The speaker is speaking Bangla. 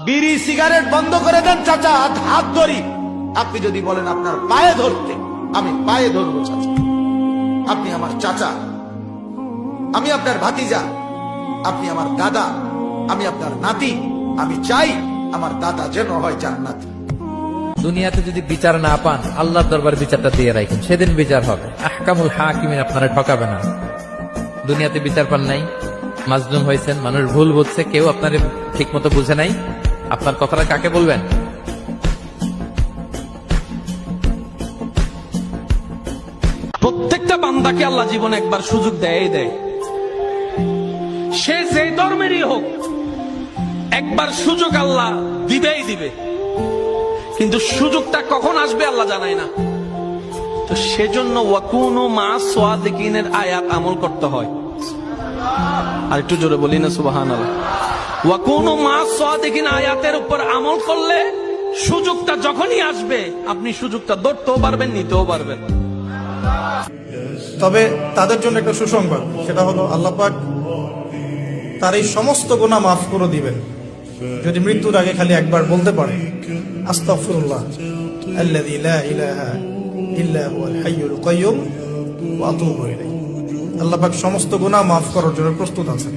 বিড়ি সিগারেট বন্ধ করে দেন চাচা, হাত ধরি। আপনি যদি বলেন আপনার পায়ে ধরতে, আমি পায়ে ধরবো চাচা। আপনি আমার চাচা, আমি আপনার ভাতিজা, আপনি আমার দাদা, আমি আপনার নাতি। আমি চাই আমার দাদা যেন হয় জান্নাতি। দুনিয়াতে যদি বিচার না পান, আল্লাহর দরবার বিচারটা দিয়ে রাখেন, সেদিন বিচার হবে। আহকামুল হাকিমিন আপনারা ঠকাবে না। দুনিয়াতে বিচার পান নাই, মাজলুম হয়েছেন, মানুষ ভুল বুঝছে, কেউ আপনার ঠিক মতো বুঝে নাই, আপনার কথাটা কাকে বলবেন? প্রত্যেকটা বান্দাকে আল্লাহ জীবনে একবার সুযোগ দেয়। সে যে ধর্মেরই হোক, একবার সুযোগ আল্লাহ দিবেই দিবে, কিন্তু সুযোগটা কখন আসবে আল্লাহ জানায় না। তো সেজন্য ওয়াকুনু মা সাদিকিনের আয়াত আমল করতে হয়। আর একটু জোরে বলি না সুবহানাল্লাহ। ওয়াকুনু মা সাদিকিন আয়াতের উপর আমল করলে সুযোগটা যখনই আসবে আপনি সুযোগটা ধরতেও পারবেন, নিতেও পারবেন। তবে তাদের জন্য একটা সুসংবাদ, সেটা হলো আল্লাহ পাক তার এই সমস্ত গুনাহ মাফ করে দিবেন যদি মৃত্যুর আগে খালি একবার বলতে পারে আস্তাগফিরুল্লাহ আল্লাযী লা ইলাহা ইল্লা হুয়াল হাইয়ুল কাইয়্যুম ওয়া আতুবু ইলাইহি। আল্লাহ পাক সমস্ত গুনাহ মাফ করার জন্য প্রস্তুত আছেন।